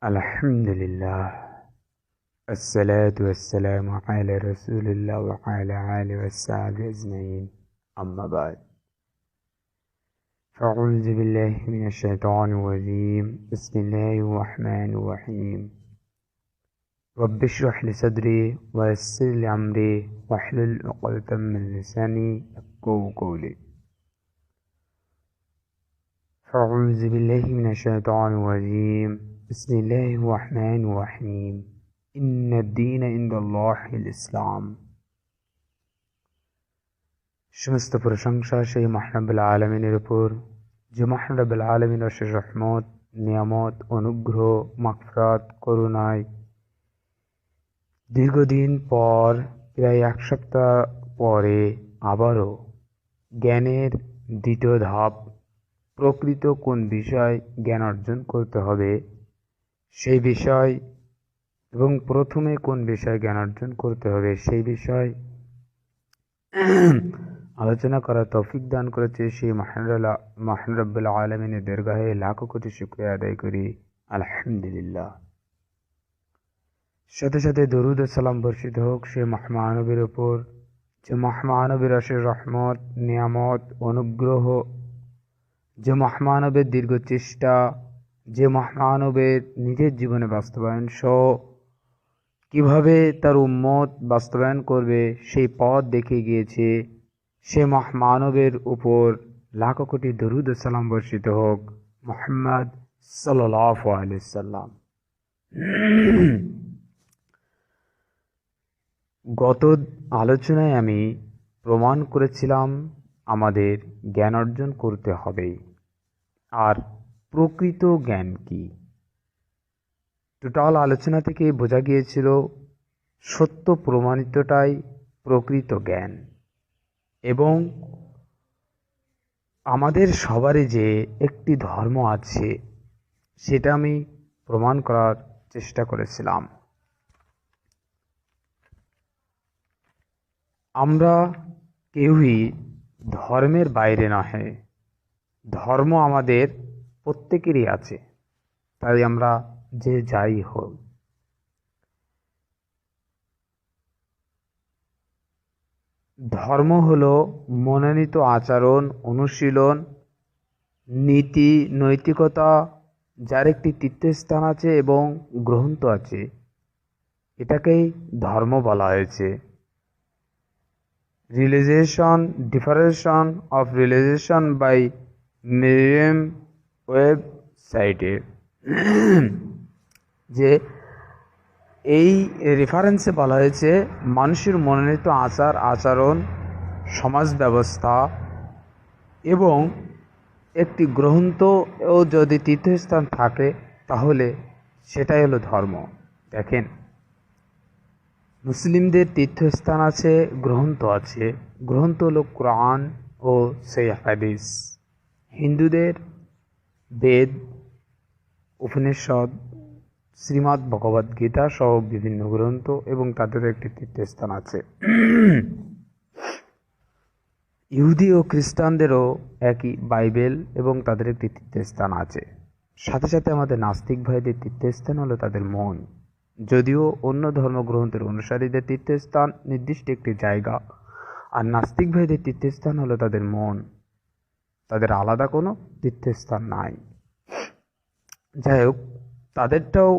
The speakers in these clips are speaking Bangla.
Alhamdulillah, assalatu wassalamu ala rasulillah wa ala alihi wa sahbihi ajma'in. Amma ba'd. Fa'udhu billahi minash shaitanir rajim. Bismillahir rahmanir rahim. Rabbi shrah li sadri wa yassir li amri wahlul 'uqdatam min lisani yafqahu qawli. Fa'udhu billahi minash shaitanir rajim. বিসমিল্লাহির রহমানির রহিম ইন্নাদ-দীন ইনদাল্লাহিল ইসলাম। সমস্ত প্রশংসা সেই মহান রব্বুল আলামিনের উপর, যে মহান রব্বুল আলামিন অশেষ রহমত, নিয়ামত, অনুগ্রহ, মাগফিরাত, করুণায় দীর্ঘদিন পর, প্রায় এক সপ্তাহ পরে আবারও জ্ঞানের দ্বিতীয় ধাপ, প্রকৃত কোন বিষয় জ্ঞান অর্জন করতে হবে সেই বিষয় এবং প্রথমে কোন বিষয় জ্ঞান অর্জন করতে হবে সেই বিষয় আলোচনা করার তৌফিক দান করেছে সেই মহান রব্বুল আলামিনের দরগাহে লাখো কোটি শুকরিয়া আদায় করি। আলহামদুলিল্লাহ। সাথে সাথে দরুদ ও সালাম বর্ষিত হোক সেই মহামানবের উপর, যে মহামানবের অশেষ রহমত, নিয়ামত, অনুগ্রহ, যে মহামানবের দীর্ঘ চেষ্টা, যে মহামানবের নিজের জীবনে বাস্তবায়ন সহ কিভাবে তার উম্মত বাস্তবায়ন করবে সেই পথ দেখে গিয়েছে, সে মহামানবের উপর লাখো কোটি দরুদ ও সালাম বর্ষিত হোক। মুহাম্মদ সাল্লাল্লাহু আলাইহি সাল্লাম। গত আলোচনায় আমি প্রমাণ করেছিলাম আমাদের জ্ঞান অর্জন করতে হবে। আর প্রকৃত জ্ঞান কি? টোটাল আলোচনা থেকে বোঝা গিয়েছিল সত্য প্রমাণিতটাই প্রকৃত জ্ঞান, এবং আমাদের সবারই যে একটি ধর্ম আছে সেটা আমি প্রমাণ করার চেষ্টা করেছিলাম। আমরা কেউই ধর্মের বাইরে নহে, ধর্ম আমাদের প্রত্যেকেরই আছে, তাই আমরা যে যাই হোক। ধর্ম হলো মনোনীত আচরণ, অনুশীলন, নীতি, নৈতিকতা, যার একটি তীর্থস্থান আছে এবং গ্রন্থ আছে, এটাকেই ধর্ম বলা হয়েছে। রিলিজিয়েশন, ডিফারেশন অফ রিলিজিয়েশন বাই মেরিয়াম ওয়েবসাইটে, যে এই রেফারেন্সে বলা হয়েছে মানুষের মনোনীত আচার আচরণ, সমাজ ব্যবস্থা এবং একটি গ্রন্থ ও যদি তীর্থস্থান থাকে তাহলে সেটাই হলো ধর্ম। দেখেন, মুসলিমদের তীর্থস্থান আছে, গ্রন্থ আছে। গ্রন্থ হলো কোরআন ও সহিহ হাদিস। হিন্দুদের বেদ, উপনিষদ, শ্রীমদ্ ভগবদ গীতা সহ বিভিন্ন গ্রন্থ এবং তাদের একটি তীর্থস্থান আছে। ইহুদি ও খ্রিস্টানদেরও একই বাইবেল এবং তাদের একটি তীর্থস্থান আছে। সাথে সাথে আমাদের নাস্তিক ভাইদের তীর্থস্থান হলো তাদের মন। যদিও অন্য ধর্মগ্রন্থের অনুসারীদের তীর্থস্থান নির্দিষ্ট একটি জায়গা, আর নাস্তিক ভাইদের তীর্থস্থান হলো তাদের মন, তাদের আলাদা কোনো তীর্থস্থান নাই। যাই হোক, তাদেরটাও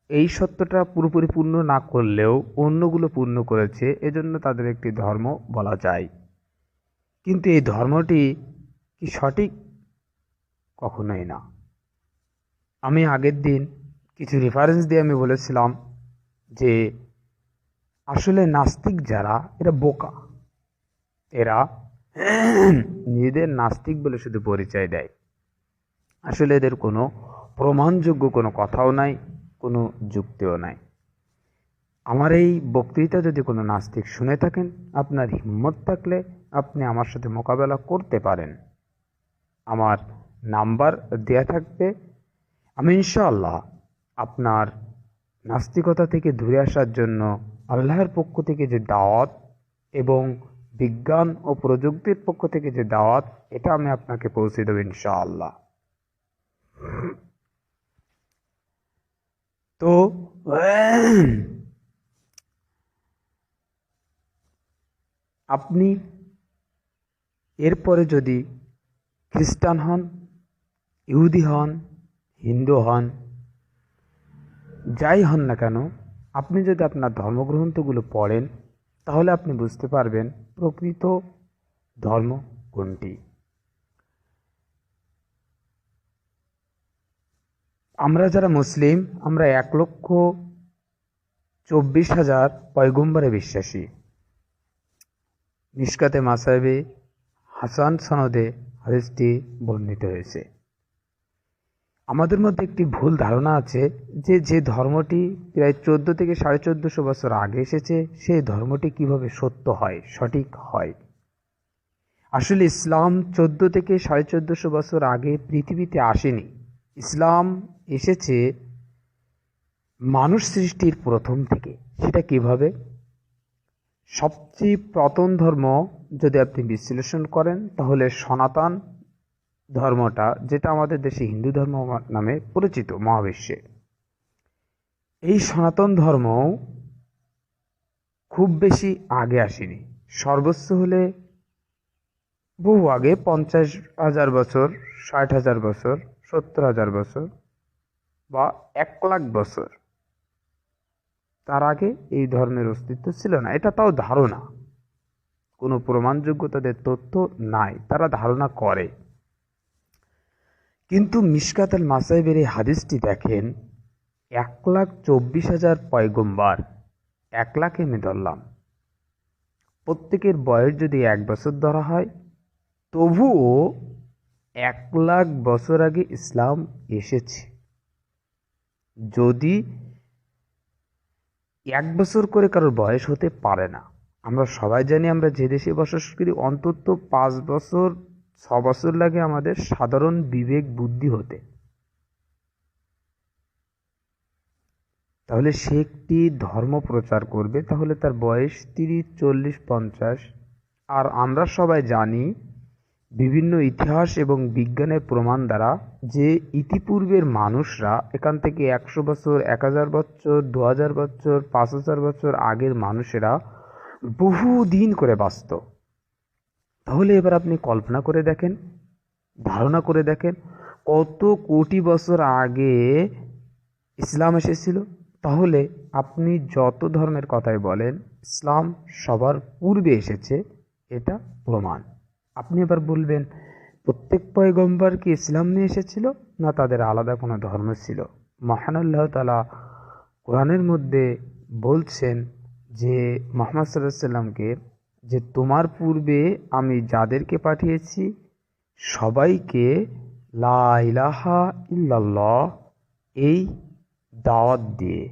এই সত্যটা পুরোপুরি পূর্ণ না করলেও অন্যগুলো পূর্ণ করেছে, এজন্য তাদের একটি ধর্ম বলা যায়। কিন্তু এই ধর্মটি কি সঠিক? কখনোই না। আমি আগের দিন কিছু রেফারেন্স দিয়ে আমি বলেছিলাম যে আসলে নাস্তিক যারা, এরা বোকা। এরা নিজেদের নাস্তিক বলে শুধু পরিচয় দেয়। আসলে এদের কোনো প্রমাণযোগ্য কোনো কথাও নাই, কোনো যুক্তিও নাই। আমার এই বক্তৃতা যদি কোনো নাস্তিক শুনে থাকেন, আপনার হিম্মত থাকলে আপনি আমার সাথে মোকাবেলা করতে পারেন। আমার নাম্বার দেয়া থাকবে। আমি ইনশাআল্লাহ আপনার নাস্তিকতা থেকে দূরে আসার জন্য আল্লাহর পক্ষ থেকে যে দাওয়াত এবং বিজ্ঞান ও প্রযুক্তির পক্ষ থেকে যে দাওয়াত, এটা আমি আপনাকে পৌঁছে দেব ইনশাআল্লাহ। তো আপনি এরপরে যদি খ্রিস্টান হন, ইহুদি হন, হিন্দু হন, যাই হন না কেন, আপনি যদি আপনার ধর্মগ্রন্থগুলো পড়েন তাহলে আপনি বুঝতে পারবেন প্রকৃত ধর্ম কোনটি। আমরা যারা মুসলিম, আমরা 1,24,000 পয়গম্বরে বিশ্বাসী। মিশকাতে মাসাইবে হাসান সনদে হাদিসটি বর্ণিত হয়েছে। আমাদের মধ্যে একটি ভুল ধারণা আছে যে ধর্মটি প্রায় 14 থেকে 1450 বছর আগে এসেছে, সেই ধর্মটি কিভাবে সত্য হয়, সঠিক হয়। আসলে ইসলাম 14 থেকে 1450 বছর আগে পৃথিবীতে আসেনি। ইসলাম এসেছে মানুষ সৃষ্টির প্রথম থেকে। সেটা কিভাবে? সবচেয়ে প্রথম ধর্ম যদি আপনি বিশ্লেষণ করেন তাহলে সনাতন ধর্মটা, যেটা আমাদের দেশে হিন্দু ধর্ম নামে পরিচিত মহাবিশ্বে, এই সনাতন ধর্ম খুব বেশি আগে আসেনি। সর্বোচ্চ হলে বহু আগে, 50,000 বছর, 60,000 বছর, 70,000 বছর বা 1,00,000 বছর, তার আগে এই ধর্মের অস্তিত্ব ছিল না। এটা তাও ধারণা, কোনো প্রমাণযোগ্য তাদের তথ্য নাই, তারা ধারণা করে। কিন্তু মিশকাত আল মাসাইবের এই হাদিসটি দেখেন, 1,24,000 পয়গম্বর, 1,00,000 আমি ধরলাম, প্রত্যেকের বয়স যদি 1 বছর ধরা হয়, তবুও 1,00,000 বছর আগে ইসলাম এসেছে। যদি 1 বছর করে কারোর বয়স হতে পারে না। আমরা সবাই জানি, আমরা যে দেশে বসবাস করি, অন্তত 5 বছর 6 বছর লাগে আমাদের সাধারণ বিবেক বুদ্ধি হতে। তাহলে সে একটি ধর্ম প্রচার করবে, তাহলে তার বয়স 30, 40, 50। আর আমরা সবাই জানি বিভিন্ন ইতিহাস এবং বিজ্ঞানের প্রমাণ দ্বারা যে ইতিপূর্বের মানুষরা এখান থেকে 100 বছর, 1000 বছর, 2000 বছর, 5000 বছর আগের মানুষেরা বহুদিন করে বাঁচত। তাহলে এবার আপনি কল্পনা করে দেখেন, ধারণা করে দেখেন, কত কোটি বছর আগে ইসলাম এসেছিল। তাহলে আপনি যত ধর্মের কথাই বলেন, ইসলাম সবার পূর্বে এসেছে, এটা প্রমাণ। আপনি এবার বলবেন, প্রত্যেক পয়গম্বর কি ইসলাম নিয়ে এসেছিল, না তাদের আলাদা কোনো ধর্ম ছিল? মহান আল্লাহ তাআলা কোরআনের মধ্যে বলছেন যে মুহাম্মদ সাল্লাল্লাহু আলাইহি সাল্লামকে, যে তোমার পূর্বে আমি যাদেরকে পাঠিয়েছি সবাইকে লা ইলাহা ইল্লাল্লাহ এই দাওয়াত দিয়ে।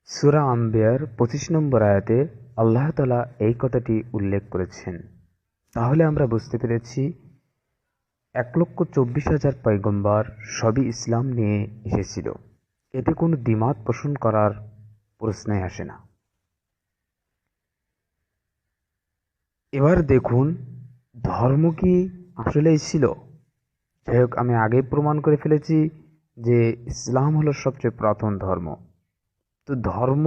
সূরা আম্বিয়ার 25 নম্বর আয়াতে আল্লাহ তাআলা এই কথাটি উল্লেখ করেছেন। তাহলে আমরা বুঝতে পেরেছি 1,24,000 পয়গম্বর সবই ইসলাম নিয়ে এসেছিল। এতে কোনো দ্বিমত পোষণ করার প্রশ্নই আসে না। এবার দেখুন, ধর্ম কি আসলেই ছিল? যাই হোক, আমি আগেই প্রমাণ করে ফেলেছি যে ইসলাম হলো সবচেয়ে প্রথম ধর্ম। তো ধর্ম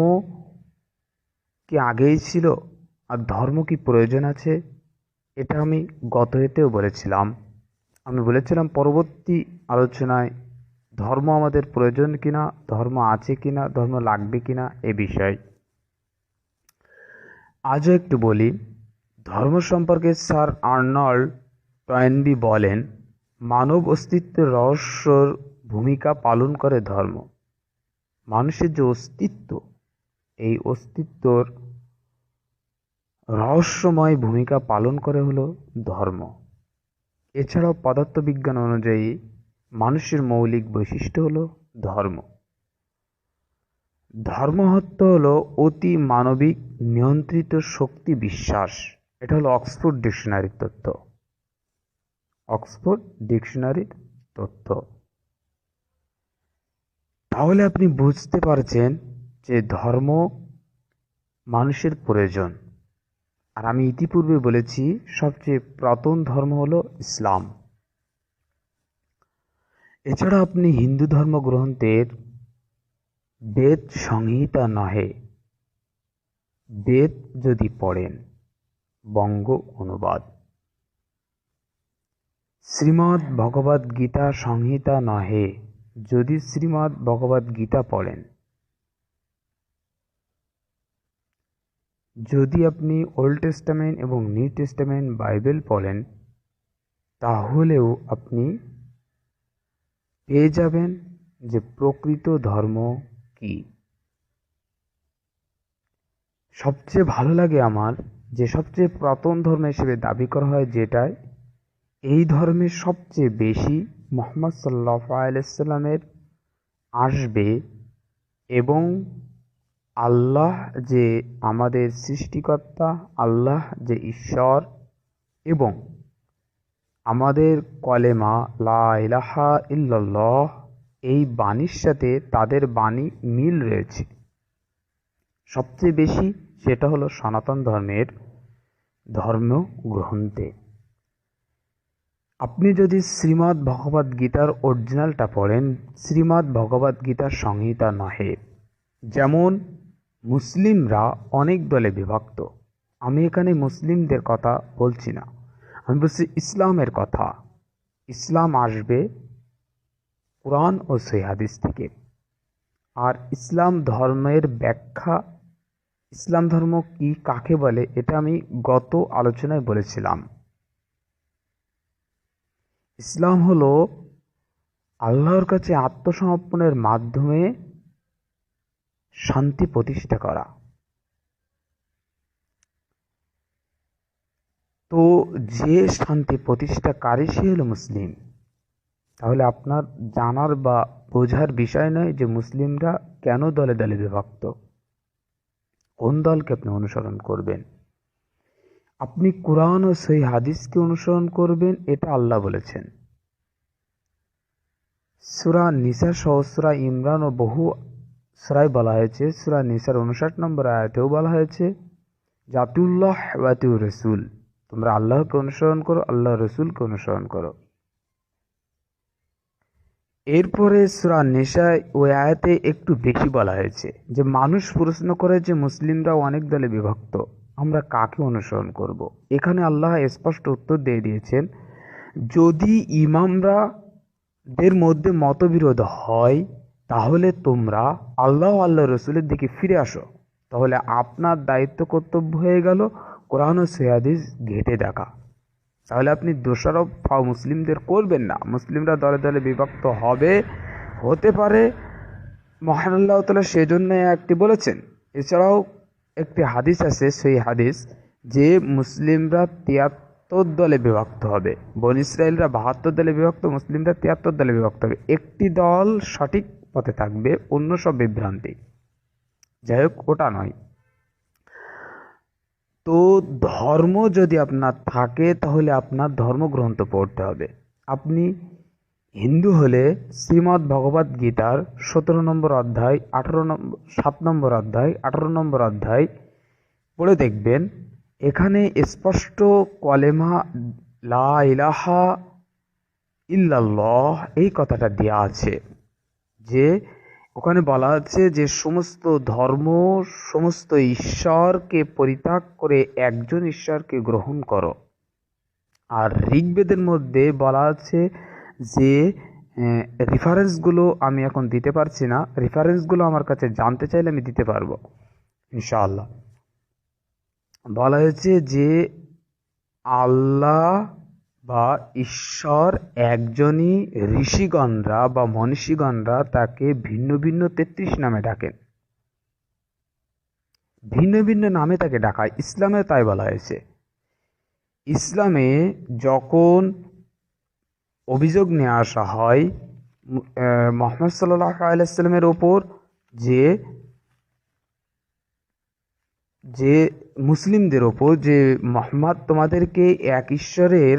কি আগেই ছিল? আর ধর্ম কি প্রয়োজন আছে? এটা আমি গত এতেও বলেছিলাম। আমি বলেছিলাম পরবর্তী আলোচনায় ধর্ম আমাদের প্রয়োজন কিনা, ধর্ম আছে কিনা, ধর্ম লাগবে কিনা এ বিষয়। আজও একটু বলি, ধর্ম সম্পর্কে স্যার আর্নল্ড টয়েনবি বলেন, মানব অস্তিত্বের রহস্যর ভূমিকা পালন করে ধর্ম। মানুষের যে অস্তিত্ব, এই অস্তিত্বর রহস্যময় ভূমিকা পালন করে হলো ধর্ম। এছাড়াও পদার্থবিজ্ঞান অনুযায়ী মানুষের মৌলিক বৈশিষ্ট্য হলো ধর্ম। ধর্মহত্য হলো অতি মানবিক নিয়ন্ত্রিত শক্তি বিশ্বাস। এটা হলো অক্সফোর্ড ডিকশনারির তথ্য। অক্সফোর্ড ডিকশনারির তথ্য। তাহলে আপনি বুঝতে পারছেন যে ধর্ম মানুষের প্রয়োজন। আর আমি ইতিপূর্বে বলেছি সবচেয়ে প্রথম ধর্ম হলো ইসলাম। এছাড়া আপনি হিন্দু ধর্মগ্রন্থের বেদ সংহিতা নহে বেদ যদি পড়েন, বঙ্গ অনুবাদ, শ্রীমদ্ ভগবদ্ গীতা সংহিতা নহে যদি শ্রীমদ্ ভগবদ্ গীতা পড়েন, যদি আপনি ওল্ড টেস্টামেন্ট এবং নিউ টেস্টামেন্ট বাইবেল পড়েন, তাহলেও আপনি পেয়ে যাবেন যে প্রকৃত ধর্ম কি। সবচেয়ে ভালো লাগে আমার যে সবচেয়ে পুরাতন ধর্ম হিসেবে দাবি করা হয় যেটায় এই ধর্মে সবচেয়ে বেশি মুহাম্মদ সাল্লাল্লাহু আলাইহি সাল্লামের আসবে এবং আল্লাহ যে আমাদের সৃষ্টিকর্তা, আল্লাহ যে ঈশ্বর এবং আমাদের কলেমা লা ইলাহা ইল্লাল্লাহ এই বাণীর সাথে তাদের বাণী মিল রয়েছে সবচেয়ে বেশি, সেটা হলো সনাতন ধর্মের ধর্মগ্রন্থে। আপনি যদি শ্রীমদ্ ভগবদ্ গীতার অরিজিনালটা পড়েন, শ্রীমদ্ ভগবদ্ গীতার সংহিতা নহে, যেমন মুসলিমরা অনেক দলে বিভক্ত, আমি এখানে মুসলিমদের কথা বলছি না, আমি বলছি ইসলামের কথা। ইসলাম আসবে কুরআন ও সহিহ হাদিস থেকে। আর ইসলাম ধর্মের ব্যাখ্যা, ইসলাম ধর্ম কি, কাকে বলে, এটা আমি গত আলোচনায় বলেছিলাম। ইসলাম হলো আল্লাহর কাছে আত্মসমর্পণের মাধ্যমে শান্তি প্রতিষ্ঠা করা। তো যে শান্তি প্রতিষ্ঠাকারী সে হলো মুসলিম। তাহলে আপনার জানার বা বোঝার বিষয় নয় যে মুসলিমরা কেন দলে দলে বিভক্ত, কোন দলকে আপনি অনুসরণ করবেন। আপনি কুরআন ও সহিহ হাদিসকে অনুসরণ করবেন, এটা আল্লাহ বলেছেন। সূরা নিসা সহ সূরা ইমরান ও বহু সূরায় বলা হয়েছে, সূরা নিসার 59 নম্বর আয়াতেও বলা হয়েছে জাতুল্লাহ ওয়া আতিউর রাসূল, তোমরা আল্লাহকে অনুসরণ করো, আল্লাহ রসুলকে অনুসরণ করো। এরপরে সূরা নিসায় ওই আয়াতে একটু বেশি বলা হয়েছে যে মানুষ প্রশ্ন করে যে মুসলিমরা অনেক দলে বিভক্ত, আমরা কাকে অনুসরণ করব। এখানে আল্লাহ স্পষ্ট উত্তর দিয়ে দিয়েছেন, যদি ইমামরা দের মধ্যে মতবিরোধ হয় তাহলে তোমরা আল্লাহ আল্লাহ রসুলের দিকে ফিরে আসো। তাহলে আপনার দায়িত্ব কর্তব্য হয়ে গেল কোরআন ও সহিহ হাদিস ঘেঁটে দেখা। তাহলে আপনি দোষারোপ মুসলিমদের করবেন না। মুসলিমরা দলে দলে বিভক্ত হতে পারে, মহান আল্লাহ তাআলা সেজন্য একটি বলেছেন। এছাড়াও একটি হাদিস আছে, সেই হাদিস যে মুসলিমরা 73 দলে বিভক্ত হবে, বনী ইসরাইলরা 72 দলে বিভক্ত, মুসলিমরা 73 দলে বিভক্ত হবে। একটি দল সঠিক পথে থাকবে, অন্য সব বিভ্রান্তি। যাই হোক, ওটা নয়। তো ধর্ম যদি আপনার থাকে তাহলে আপনার ধর্মগ্রন্থ পড়তে হবে। আপনি হিন্দু হলে শ্রীমদ্ ভগবদ্ গীতার 17 নম্বর অধ্যায় 7 নম্বর অধ্যায় 18 নম্বর অধ্যায় পড়ে দেখবেন, এখানে স্পষ্ট কলেমা লা ইলাহা ইল্লাল্লাহ এই কথাটা দেওয়া আছে। যে ওখানে বলা আছে যে সমস্ত ধর্ম, সমস্ত ঈশ্বরকে পরিত্যাগ করে একজন ঈশ্বরকে গ্রহণ করো। আর ঋগ্বেদের মধ্যে বলা আছে যে রেফারেন্সগুলো আমি এখন দিতে পারছি না, রেফারেন্সগুলো আমার কাছে জানতে চাইলে আমি দিতে পারবো ইনশাআল্লাহ। বলা হয়েছে যে আল্লাহ বা ঈশ্বর একজনই, ঋষিগণরা বা মনীষীগণরা তাকে ভিন্ন ভিন্ন 33 নামে ডাকেন, ভিন্ন ভিন্ন নামে তাকে ডাকায়। ইসলামে তাই বলা হয়েছে। ইসলামে যখন অভিযোগ নিয়ে আসা হয় মুহাম্মদ সাল্লাল্লাহু আলাইহি ওয়াসাল্লামের ওপর যে মুসলিমদের ওপর যে মুহাম্মদ তোমাদেরকে এক ঈশ্বরের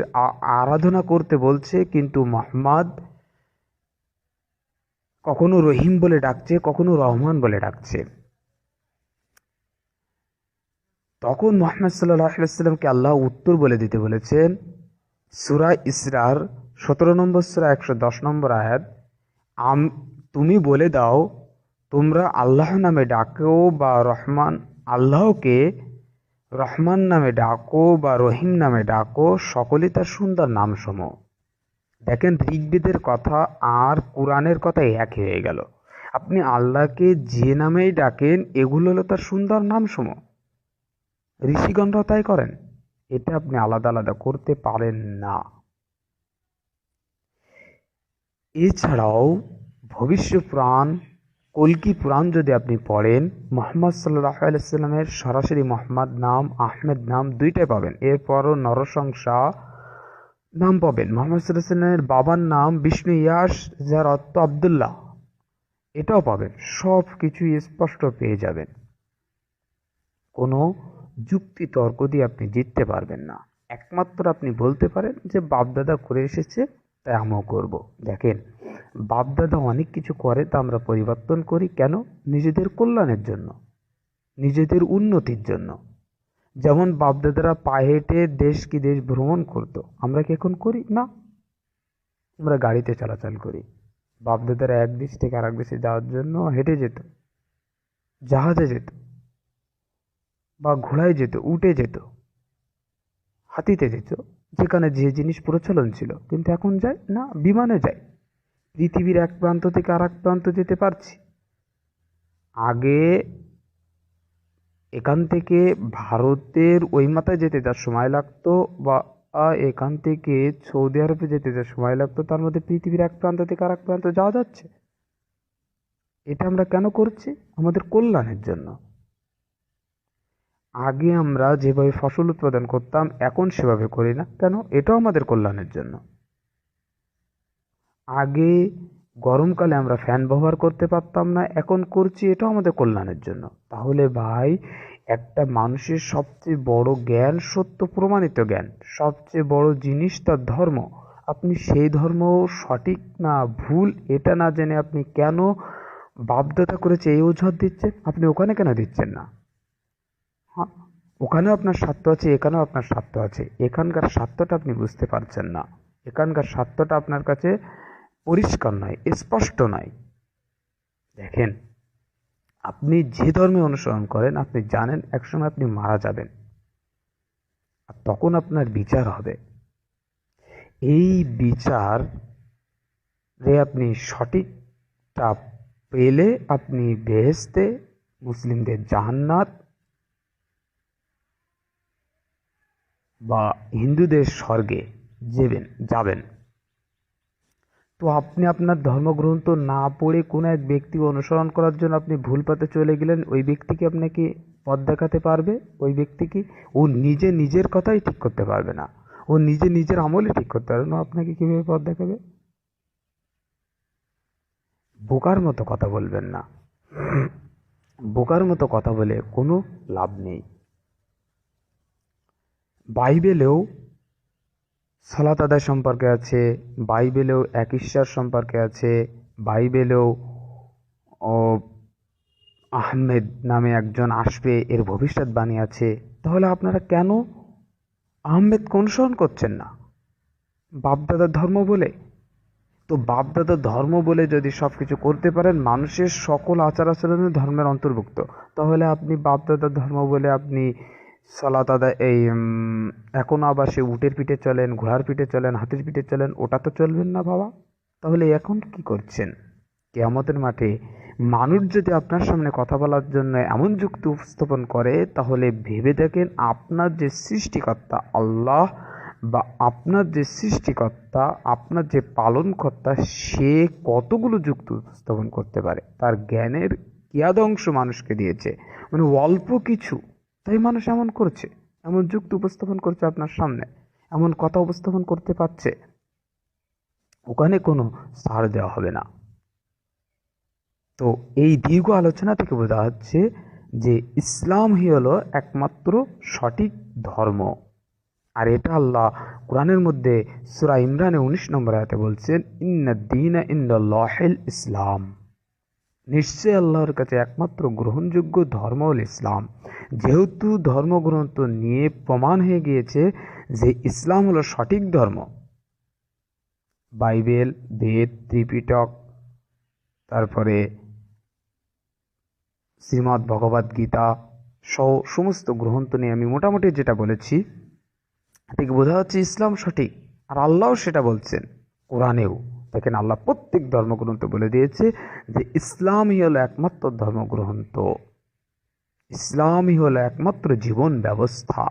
আরাধনা করতে বলছে, কিন্তু মুহাম্মদ কখনো রহিম বলে ডাকছে, কখনো রহমান বলে ডাকছে, তখন মুহাম্মদ সাল্লাল্লাহু আলাইহি ওয়াসাল্লামকে আল্লাহ উত্তর বলে দিতে বলেছেন। সূরা ইসরার নম্বর সূরা 110 নম্বর আয়াত, তুমি বলে দাও, তোমরা আল্লাহ নামে ডাকো বা আল্লাহকে রহমান নামে ডাকো বা রহিম নামে ডাকো, সকলেই তার সুন্দর নামসমূহ। দেখেন, ঋগ্বেদের কথা আর কোরআনের কথা এক হয়ে গেল। আপনি আল্লাহকে যে নামেই ডাকেন, এগুলো হলো তার সুন্দর নামসমূহ। ঋষিগণরা তাই করেন, এটা আপনি আলাদা আলাদা করতে পারেন না। এছাড়াও ভবিষ্য পুরাণ, কল্কি পুরাণ যদি আপনি পড়েন, মুহাম্মদ সাল্লাল্লাহু আলাইহি সাল্লামের সরাসরি মোহাম্মদ নাম, আহমেদ নাম দুইটাই পাবেন। এরপরও নরসংসা নাম পাবেন। মুহাম্মদ সাল্লাল্লাহু আলাইহি সাল্লামের বাবার নাম বিষ্ণু ইয়াস, যার অর্থ আব্দুল্লাহ, এটাও পাবেন। সব কিছুই স্পষ্ট পেয়ে যাবেন। কোনো যুক্তি তর্ক দিয়ে আপনি জিততে পারবেন না। একমাত্র আপনি বলতে পারেন যে বাপদাদা করে এসেছে, তাই আমিও করব। দেখেন, বাপদাদা অনেক কিছু করে, তা আমরা পরিবর্তন করি কেন? নিজেদের কল্যাণের জন্য, নিজেদের উন্নতির জন্য। যেমন বাপদাদারা পায়ে হেঁটে দেশ কি দেশ ভ্রমণ করতো, আমরা কি এখন করি? না, আমরা গাড়িতে চলাচল করি। বাপদাদারা এক দেশ থেকে আরেক দেশে যাওয়ার জন্য হেঁটে যেত, জাহাজে যেত, বা ঘোড়ায় যেত, উটে যেত, হাতিতে যেত, যেখানে যে জিনিস প্রচলন ছিল। কিন্তু এখন যায় না, বিমানে যায়। পৃথিবীর এক প্রান্ত থেকে আর এক প্রান্ত যেতে পারছি। আগে এখান থেকে ভারতের ওই মাথায় যেতে যা সময় লাগতো, বা এখান থেকে সৌদি আরবে যেতে যা সময় লাগতো, তার মধ্যে পৃথিবীর এক প্রান্ত থেকে আর এক প্রান্ত যাওয়া যাচ্ছে। এটা আমরা কেন করছি? আমাদের কল্যাণের জন্য। আগে আমরা যেভাবে ফসল উৎপাদন করতাম, এখন সেভাবে করি না কেন? এটাও আমাদের কল্যাণের জন্য। আগে গরমকালে আমরা ফ্যান ব্যবহার করতে পারতাম না, এখন করছি, এটাও আমাদের কল্যাণের জন্য। তাহলে ভাই, একটা মানুষের সবচেয়ে বড় জ্ঞান সত্য প্রমাণিত জ্ঞান, সবচেয়ে বড় জিনিস তার ধর্ম। আপনি সেই ধর্ম সঠিক না ভুল এটা না জেনে আপনি কেন বাপদাদা করেছে এই অজুহাত দিচ্ছেন? আপনি ওখানে কেন দিচ্ছেন না? হ্যাঁ, ওখানেও আপনার স্বার্থ আছে, এখানেও আপনার স্বার্থ আছে। এখানকার স্বার্থটা আপনি বুঝতে পারছেন না, এখানকার স্বার্থটা আপনার কাছে পরিষ্কার নয়, স্পষ্ট নয়। দেখেন, আপনি যে ধর্মে অনুসরণ করেন, আপনি জানেন একসময় আপনি মারা যাবেন, আর তখন আপনার বিচার হবে। এই বিচারে আপনি সঠিকটা পেলে আপনি বেহেশতে, মুসলিমদের জান্নাত, বা হিন্দুদের স্বর্গে যাবেন। তো আপনি আপনার ধর্মগ্রন্থ না পড়ে কোনো এক ব্যক্তিকে অনুসরণ করার জন্য আপনি ভুল পথে চলে গেলেন। ওই ব্যক্তিকে আপনাকে পথ দেখাতে পারবে? ওই ব্যক্তিকে ও নিজে নিজের কথাই ঠিক করতে পারবে না, ও নিজে নিজের আমলে ঠিক করতে পারবে না, আপনাকে কিভাবে পথ দেখাবে? বোকার মতো কথা বলবেন না, বোকার মতো কথা বলে কোনো লাভ নেই। বাইবেলেও সালাত আদায় সম্পর্কে আছে, বাইবেলেও এক ঈশ্বর সম্পর্কে আছে, বাইবেলেও আহমেদ নামে একজন আসবে এর ভবিষ্যৎবাণী আছে। তাহলে আপনারা কেন আহমেদকে অনুসরণ করছেন না? বাপদাদার ধর্ম বলে? তো বাপদাদার ধর্ম বলে যদি সব কিছু করতে পারেন, মানুষের সকল আচার আচরণের ধর্মের অন্তর্ভুক্ত, তাহলে আপনি বাপদাদার ধর্ম বলে আপনি সালাত আদায় এখনও আবার সে উটের পিঠে চলেন, ঘোড়ার পিঠে চলেন, হাতির পিঠে চলেন, ওটা তো চলবেন না বাবা। তাহলে এখন কি করছেন? কিয়ামতের মাঠে মানুষ যদি আপনার সামনে কথা বলার জন্য এমন যুক্তি উপস্থাপন করে, তাহলে ভেবে দেখেন আপনার যে সৃষ্টিকর্তা আল্লাহ, বা আপনার যে সৃষ্টিকর্তা, আপনার যে পালনকর্তা, সে কতগুলো যুক্তি উপস্থাপন করতে পারে। তার জ্ঞানের কিয়াদ অংশ মানুষকে দিয়েছে, মানে অল্প কিছু, তাই মানুষ এমন করছে, এমন যুক্তি উপস্থাপন করছে আপনার সামনে, এমন কথা উপস্থাপন করতে পারছে। ওখানে কোনো ছাড় দেওয়া হবে না। তো এই দীর্ঘ আলোচনা থেকে বোঝা যাচ্ছে যে ইসলামই হলো একমাত্র সঠিক ধর্ম। আর এটা আল্লাহ কোরআনের মধ্যে সূরা ইমরানে 19 নম্বর আয়াতে বলছেন, ইন্নাদ-দীনা ইনদাল্লাহিল ইসলাম, নিশ্চয় আল্লাহর কাছে একমাত্র গ্রহণযোগ্য ধর্ম হল ইসলাম। যেহেতু ধর্মগ্রন্থ নিয়ে প্রমাণ হয়ে গিয়েছে যে ইসলাম হলো সঠিক ধর্ম, বাইবেল, বেদ, ত্রিপিটক, তারপরে শ্রীমদ্ ভগবদ গীতা সহ সমস্ত গ্রন্থ নিয়ে আমি মোটামুটি যেটা বলেছি থেকে বোঝা যাচ্ছে ইসলাম সঠিক। আর আল্লাহও সেটা বলছেন কোরআনেও। দেখেন, আল্লাহ প্রত্যেক ধর্মগ্রন্থে বলে দিয়েছে যে ইসলামই হলো একমাত্র ধর্মগ্রন্থ, ইসলামই হলো একমাত্র জীবন ব্যবস্থা।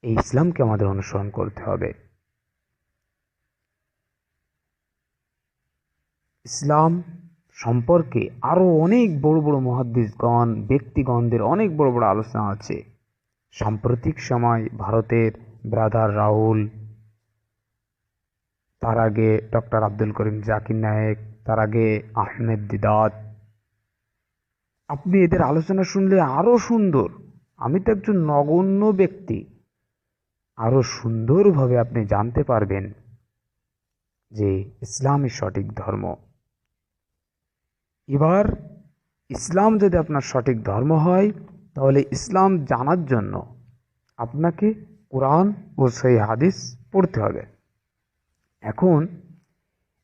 এই ইসলামকে আমাদের অনুসরণ করতে হবে। ইসলাম সম্পর্কে আরো অনেক বড় বড় মুহাদ্দিসগণ, ব্যক্তিগণদের অনেক বড় বড় আলোচনা আছে। সাম্প্রতিক সময় ভারতের ব্রাদার রাহুল, তার আগে ডক্টর আব্দুল করিম জাকির নায়েক, তার আগে আহমেদ দিদাত, আপনি এদের আলোচনা শুনলে আরো সুন্দর, আমি তো একজন নগণ্য ব্যক্তি, আরো সুন্দরভাবে আপনি জানতে পারবেন যে ইসলামই সঠিক ধর্ম। এবার ইসলাম যদি আপনার সঠিক ধর্ম হয়, তাহলে ইসলাম জানার জন্য আপনাকে কোরআন ও সহিহ হাদিস পড়তে হবে। এখন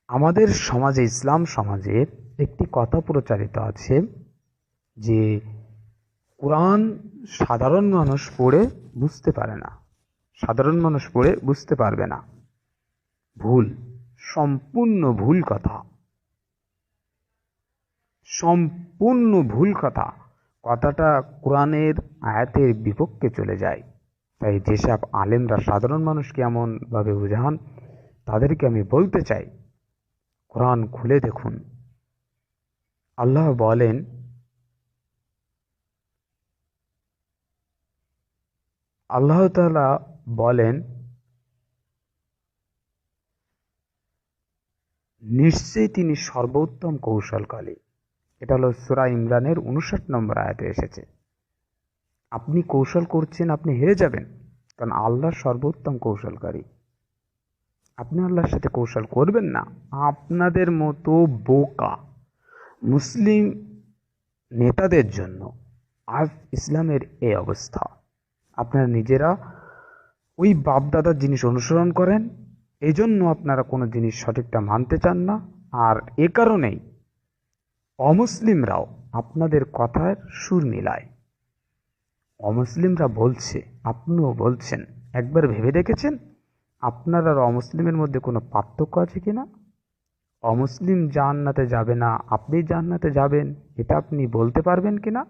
আমাদের সমাজে, ইসলাম সমাজে একটি কথা প্রচারিত আছে যে কোরআন সাধারণ মানুষ পড়ে বুঝতে পারে না, সাধারণ মানুষ পড়ে বুঝতে পারবে না। ভুল, সম্পূর্ণ ভুল কথা, সম্পূর্ণ ভুল কথা। কথাটা কোরআনের আয়াতের বিপক্ষে চলে যায়। তাই যেসব আলেমরা সাধারণ মানুষকে এমন ভাবে বোঝান, তাদেরকে আমি বলতে চাই, কোরআন খুলে দেখুন। আল্লাহ বলেন, আল্লাহ তাআলা বলেন, নিশ্চয়ই তিনি সর্বোত্তম কৌশলকারী। এটা হলো সূরা ইমরানের 59 নম্বর আয়াতে এসেছে। আপনি কৌশল করছেন, আপনি হেরে যাবেন, কারণ আল্লাহ সর্বোত্তম কৌশলকারী। আপনি আল্লাহর সাথে কৌশল করবেন না। আপনাদের মতো বোকা মুসলিম নেতাদের জন্য আজ ইসলামের এই অবস্থা। আপনারা নিজেরা ওই বাপদাদার জিনিস অনুসরণ করেন, এই জন্য আপনারা কোনো জিনিস সঠিকটা মানতে চান না। আর এ কারণেই অমুসলিমরাও আপনাদের কথার সুর মিলায়। অমুসলিমরা বলছে, আপনিও বলছেন, একবার ভেবে দেখেছেন আপনার আর অমুসলিমের মধ্যে কোনো পার্থক্য আছে কিনা? অমুসলিম জান্নাতে যাবে না, আপনি জান্নাতে যাবেন, এটা আপনি বলতে পারবেন কিনা?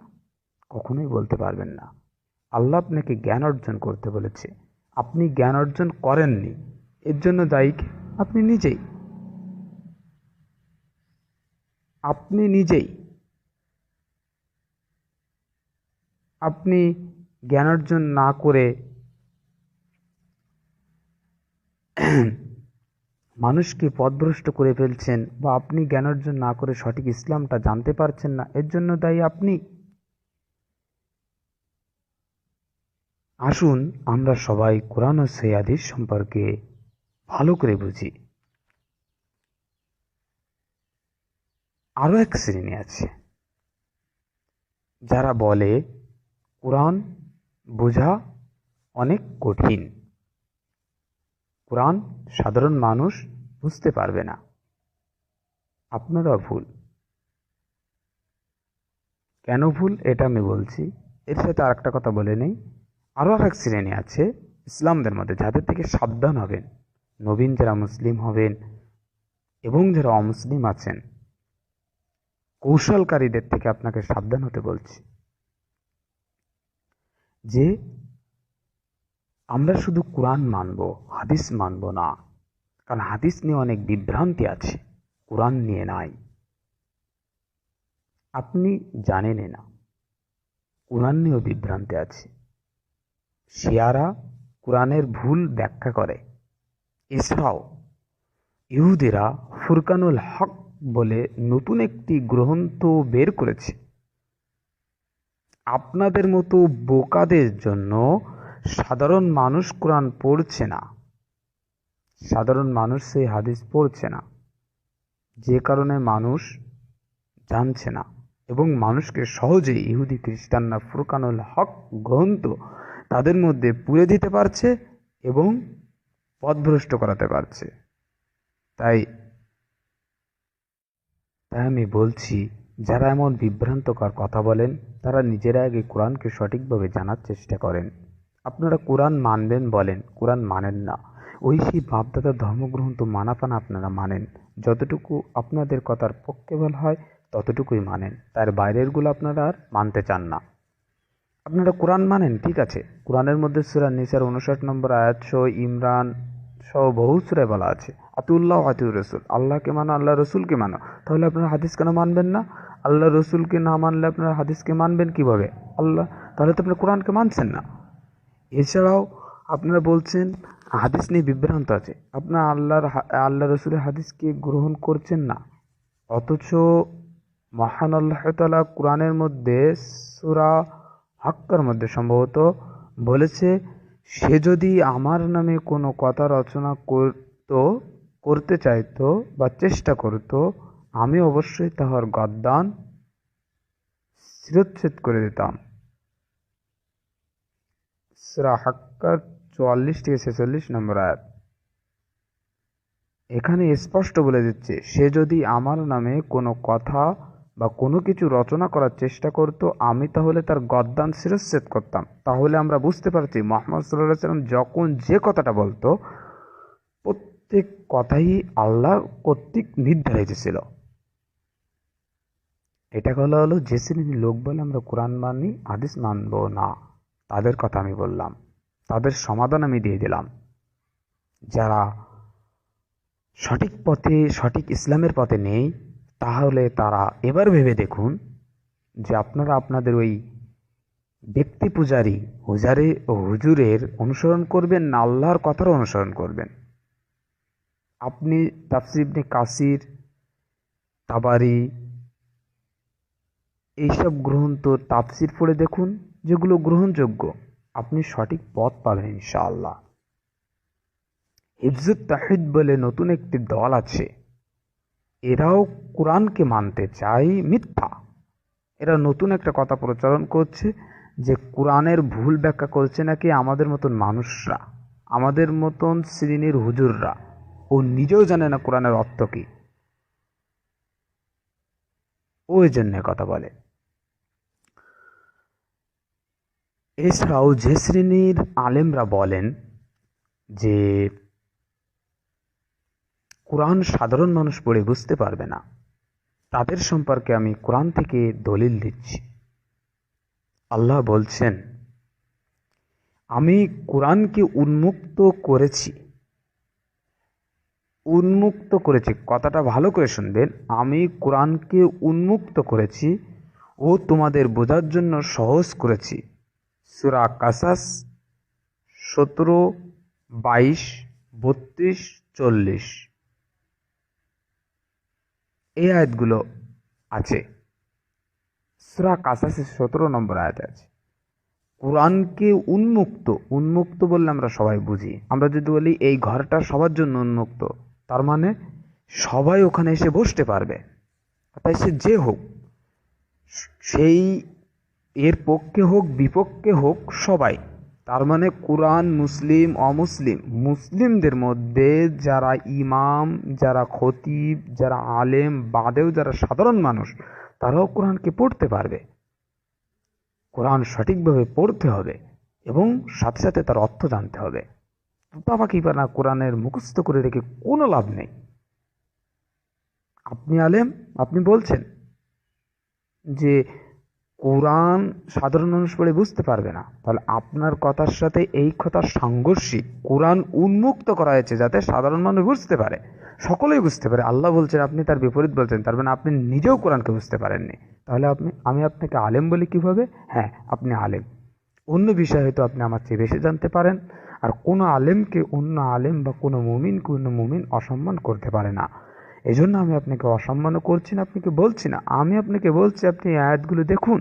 কখনোই বলতে পারবেন না। আল্লাহ আপনাকে জ্ঞান অর্জন করতে বলেছে, আপনি জ্ঞান অর্জন করেননি, এর জন্য দায়ী আপনি নিজেই। আপনি নিজেই। আপনি জ্ঞান অর্জন না করে মানুষকে পথভ্রষ্ট করে ফেলছেন, বা আপনি জ্ঞান অর্জন না করে সঠিক ইসলামটা জানতে পারছেন না, এর জন্য দায়ী আপনি। আসুন আমরা সবাই কোরআন ও সহিহ হাদিস সম্পর্কে ভালো করে বুঝি। আরো এক শ্রেণী আছে যারা বলে কোরআন বোঝা অনেক কঠিন, কোরআন সাধারণ মানুষ বুঝতে পারবে না। আপনারা ভুল। কেন ভুল এটা আমি বলছি, এর সাথে আর একটা কথা বলে নেই। আরো এক শ্রেণী আছে ইসলামদের মধ্যে, যাদের থেকে সাবধান হবেন, নবীন যারা মুসলিম হবেন এবং যারা অমুসলিম আছেন, কৌশলকারীদের থেকে আপনাকে সাবধান হতে বলছি। যে আমরা শুধু কোরআন মানব, হাদিস মানব না, কারণ হাদিস নিয়ে অনেক বিভ্রান্তি আছে, কোরআন নিয়ে নাই। আপনি জানেন না, কোরআন নিয়েও বিভ্রান্তি আছে। শিয়ারা কোরআনের ভুল ব্যাখ্যা করে। এছাড়াও ইহুদিরা ফুরকানুল হক বলে নতুন একটি গ্রন্থ বের করেছে। আপনাদের মতো বোকাদের জন্য সাধারণ মানুষ কোরআন পড়ছে না, সাধারণ মানুষ সেই হাদিস পড়ছে না, যে কারণে মানুষ জানছে না এবং মানুষকে সহজেই ইহুদি খ্রিস্টানরা ফুরকানুল হক গ্রন্থ তাদের মধ্যে পুরে দিতে পারছে এবং পথভ্রষ্ট করাতে পারছে। তাই তাই আমি বলছি, যারা এমন বিভ্রান্তকর কথা বলেন তারা নিজেরা আগে কোরআনকে সঠিকভাবে জানার চেষ্টা করেন। আপনারা কোরআন মানবেন বলেন, কোরআন মানেন না। ওই সেই বাপদাদার ধর্মগ্রন্থ মানাপানা আপনারা মানেন, যতটুকু আপনাদের কথার পক্ষে বলা হয় ততটুকুই মানেন, তার বাইরেরগুলো আপনারা আর মানতে চান না। আপনারা কোরআন মানেন, ঠিক আছে, কোরআনের মধ্যে সূরা নিসার 59 নম্বর আয়াত সহ ইমরান সহ বহু সূরায় বলা আছে আতিউল্লাহ আতিউর রসুল, আল্লাহকে মানো, আল্লাহ রসুলকে মানো। তাহলে আপনারা হাদিস কেন মানবেন না? আল্লাহ রসুলকে না মানলে আপনারা হাদিসকে মানবেন কিভাবে? তাহলে তো আপনারা কোরআনকে মানছেন না। এছাড়াও আপনারা বলছেন হাদিস নিয়ে বিভ্রান্ত আছে, আপনারা আল্লাহ রসুলের হাদিসকে গ্রহণ করছেন না। অথচ মহান আল্লাহ তাআলা কোরআনের মধ্যে সূরা হাক্কার মধ্যে সম্ভবত বলেছে, সে যদি আমার নামে কোনো কথা রচনা করতে চাইতো বা চেষ্টা করত, আমি অবশ্যই তাহার গর্দান শিরচ্ছেদ করে দিতাম। সূরা হাক্কার 44-46 নম্বর আয়াত। এখানে স্পষ্ট বলে দিচ্ছে, সে যদি আমার নামে কোনো কথা বা কোনো কিছু রচনা করার চেষ্টা করত, আমি তাহলে তার গর্দান শিরচ্ছেদ করতাম। তাহলে আমরা বুঝতে পারছি মুহাম্মদ সাল্লাল্লাহু আলাইহি ওয়াসাল্লাম যখন যে কথাটা বলতো, প্রত্যেক কথাই আল্লাহ কর্তৃক নির্ধারিত ছিল। এটা হলো যে শ্রেণীর লোক বলে আমরা কোরআন মানি, হাদিস মানব না, তাদের কথা আমি বললাম, তাদের সমাধান আমি দিয়ে দিলাম। যারা সঠিক পথে, সঠিক ইসলামের পথে নেই, তাহলে তারা এবার ভেবে দেখুন যে আপনারা আপনাদের ওই ব্যক্তি পূজারী হুজুরের অনুসরণ করবেন না আল্লাহর কথার অনুসরণ করবেন। আপনি তাফসীর ইবনে কাসির, তাবারি, এইসব গ্রন্থ তাফসীর পড়ে দেখুন, যেগুলো গ্রহণযোগ্য, আপনি সঠিক পথ পাবেন ইনশাআল্লাহ। হিফজুত তাওহীদ বলে নতুন একটি দল আছে, এরাও কোরআনকে মানতে চায় মিথ্যা। এরা নতুন একটা কথা প্রচলন করছে যে কোরআনের ভুল ব্যাখ্যা করছে নাকি আমাদের মতন মানুষরা, আমাদের মতন শ্রেণীর হুজুররা। ও নিজেও জানে না কোরআনের অর্থ কি, ওই জন্য কথা বলে। এছাড়াও যে শ্রেণীর আলেমরা বলেন যে কোরআন সাধারণ মানুষ পড়ে বুঝতে পারবে না, তাদের সম্পর্কে আমি কোরআন থেকে দলিল দিচ্ছি। আল্লাহ বলছেন, আমি কোরআনকে উন্মুক্ত করেছি। কথাটা ভালো করে শুনবেন, আমি কোরআনকে উন্মুক্ত করেছি ও তোমাদের বোঝার জন্য সহজ করেছি। সূরা কাসাস 17, 22, 32, 40 এই আয়াতগুলো আছে। সূরা কাসাসের 17 নম্বর আয়াত আছে। কোরআনকে উন্মুক্ত বললে আমরা সবাই বুঝি। আমরা যদি বলি এই ঘরটা সবার জন্য উন্মুক্ত, তার মানে সবাই ওখানে এসে বসতে পারবে। তাই সে যে হোক, সেই এর পক্ষে হোক বিপক্ষে হোক, সবাই। তার মানে কোরআন মুসলিম অমুসলিম, মুসলিমদের মধ্যে যারা ইমাম, যারা খতিব, যারা আলেম, বাদেও যারা সাধারণ মানুষ, তারাও কোরআনকে পড়তে পারবে। কোরআন সঠিকভাবে পড়তে হবে এবং সাথে সাথে তার অর্থ জানতে হবে। পাপাকি পানা কোরআনের মুখস্থ করে রেখে কোনো লাভ নেই। আপনি আলেম, আপনি বলছেন যে কোরআন সাধারণ মানুষ পড়ে বুঝতে পারবে না, তাহলে আপনার কথার সাথে এই কথার সাংঘর্ষিক। কোরআন উন্মুক্ত করা হয়েছে যাতে সাধারণ মানুষ বুঝতে পারে, সকলেই বুঝতে পারে। আল্লাহ বলছেন, আপনি তার বিপরীত বলছেন, তার মানে আপনি নিজেও কোরআনকে বুঝতে পারেননি। তাহলে আমি আপনাকে আলেম বলি কিভাবে? হ্যাঁ, আপনি আলেম। অন্য বিষয় হয়তো আপনি আমার চেয়ে বেশি জানতে পারেন। আর কোনো আলেমকে অন্য আলেম বা কোনো মুমিন অসম্মান করতে পারে না। এই জন্য আমি আপনাকে অসম্মানও করছি না, আপনাকে বলছি না। আমি আপনাকে বলছি, আপনি এই আয়াতগুলো দেখুন,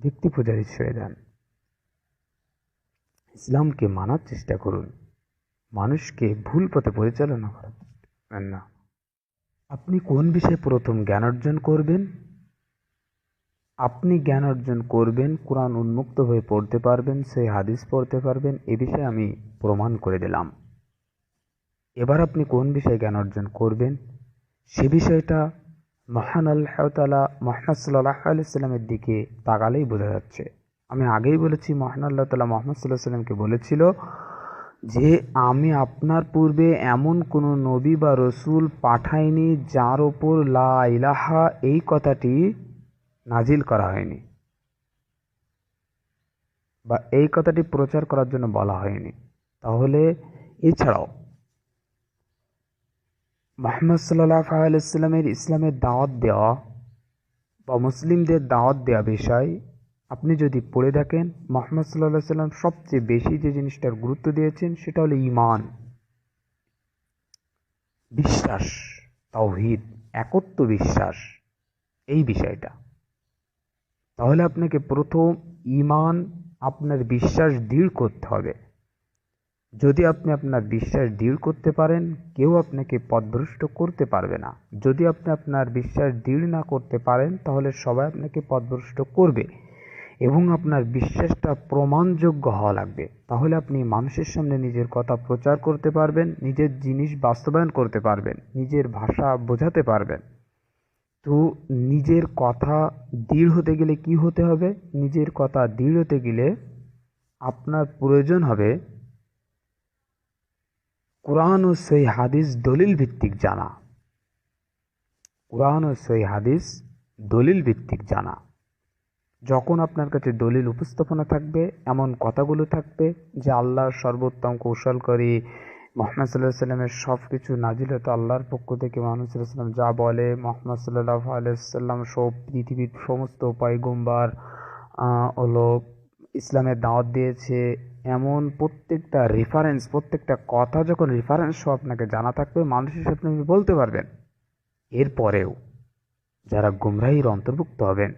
ব্যক্তি পূজারী ছেড়ে দেন, ইসলামকে মানার চেষ্টা করুন, মানুষকে ভুল পথে পরিচালনা করেন না। আপনি কোন বিষয়ে প্রথম জ্ঞান অর্জন করবেন? আপনি জ্ঞান অর্জন করবেন, কোরআন উন্মুক্ত হয়ে পড়তে পারবেন, সেই হাদিস পড়তে পারবেন, এ বিষয়ে আমি প্রমাণ করে দিলাম। এবার আপনি কোন বিষয়ে জ্ঞান অর্জন করবেন সে বিষয়টা মহান আল্লাহ তাআলা মুহাম্মদ সাল্লাল্লাহু আলাইহি সাল্লামের দিকে তাকালেই বোঝা যাচ্ছে। আমি আগেই বলেছি, মহান আল্লাহ তাআলা মুহাম্মদ সাল্লাল্লাহু আলাইহি সাল্লামকে বলেছিল যে আমি আপনার পূর্বে এমন কোনো নবী বা রসুল পাঠাইনি যার ওপর লা ইলাহা এই কথাটি নাজিল করা হয়নি বা এই কথাটি প্রচার করার জন্য বলা হয়নি। তাহলে এছাড়াও মুহাম্মদ সাল্লাল্লাহু আলাইহি সাল্লামের ইসলামের দাওয়াত দেওয়া বা মুসলিমদের দাওয়াত দেওয়া বিষয় আপনি যদি পড়ে দেখেন, মুহাম্মদ সাল্লাল্লাহু আলাইহি সাল্লাম সবচেয়ে বেশি যে জিনিসটার গুরুত্ব দিয়েছেন সেটা হলো ঈমান, বিশ্বাস, তাওহীদ, একত্ব বিশ্বাস, এই বিষয়টা। তাহলে আপনাকে প্রথম ঈমান, আপনার বিশ্বাস দৃঢ় করতে হবে। যদি আপনি আপনার বিশ্বাস দৃঢ় করতে পারেন, কেউ আপনাকে পথভ্রষ্ট করতে পারবে না। যদি আপনি আপনার বিশ্বাস দৃঢ় না করতে পারেন, তাহলে সবাই আপনাকে পথভ্রষ্ট করবে এবং আপনার বিশ্বাসটা প্রমাণযোগ্য হওয়া লাগবে। তাহলে আপনি মানুষের সামনে নিজের কথা প্রচার করতে পারবেন, নিজের জিনিস বাস্তবায়ন করতে পারবেন, নিজের ভাষা বোঝাতে পারবেন। তো নিজের কথা দৃঢ় হতে গেলে কি হতে হবে? নিজের কথা দৃঢ় হতে গেলে আপনার প্রয়োজন হবে কোরআন ও সহিহ হাদিস দলিল ভিত্তিক জানা। কোরআন ও সহিহ হাদিস দলিল ভিত্তিক জানা। যখন আপনার কাছে দলিল উপস্থাপনা থাকবে, এমন কথাগুলো থাকবে যে আল্লাহর সর্বোত্তম কৌশলকারী মুহাম্মদ সাল্লাল্লাহু আলাইহি সাল্লামের সব কিছু নাজিল হতো আল্লাহর পক্ষ থেকে। মুহাম্মদ সাল্লাল্লাহু আলাইহি সাল্লাম যা বলে, মুহাম্মদ সাল্লাল্লাহু আলাইহি সাল্লাম সব পৃথিবীর সমস্ত পয়গম্বর হলো ইসলামের দাওয়াত দিয়েছে, এমন প্রত্যেকটা রেফারেন্স, প্রত্যেকটা কথা যখন রেফারেন্স সহ আপনাকে জানা থাকবে, মানুষের সাথে আপনি বলতে পারবেন। এরপরেও যারা গুমরাহির অন্তর্ভুক্ত হবেন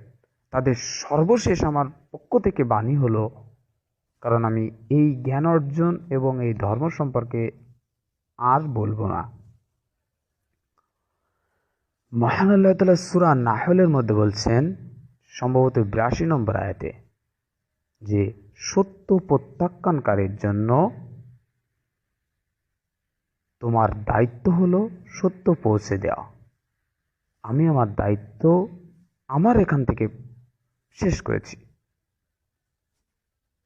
তাদের সর্বশেষ আমার পক্ষ থেকে বাণী হলো, কারণ আমি এই জ্ঞান অর্জন এবং এই ধর্ম সম্পর্কে আর বলবো না। মহান আল্লাহ তাআলা সূরা নাহলের মধ্যে বলছেন, সম্ভবত ৮২ নম্বর আয়াতে, যে সত্য প্রত্যাখ্যানকারীর জন্য তোমার দায়িত্ব হলো সত্য পৌঁছে দেওয়া। আমি আমার দায়িত্ব আমার এখান থেকে শেষ করেছি,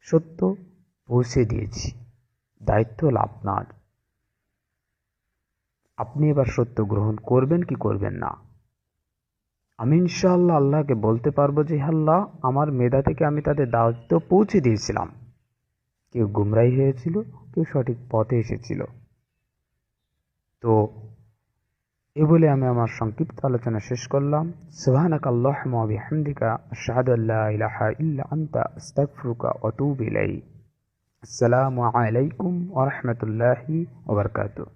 সত্য পৌঁছে দিয়েছি, দায়িত্ব হলো আপনার। আপনি এবার সত্য গ্রহণ করবেন কি করবেন না। আমি ইনশাআল্লাহ আল্লাহকে বলতে পারবো যে আল্লাহ, আমার মেধা থেকে আমি তাদের দায়িত্ব পৌঁছে দিয়েছিলাম। কেউ গুমরাহী হয়েছিল, কেউ সঠিক পথে এসেছিল। তো এ বলে আমি আমার সংক্ষিপ্ত আলোচনা শেষ করলাম। সুবহানাকা আল্লাহুম্মা ওয়া বিহামদিকা আশহাদু আল্লা ইলাহা ইল্লা আনতা আস্তাগফিরুকা ওয়া আতুবু ইলাইক। আসসালামু আলাইকুম ওয়া রাহমাতুল্লাহি ওয়া বারাকাতুহু।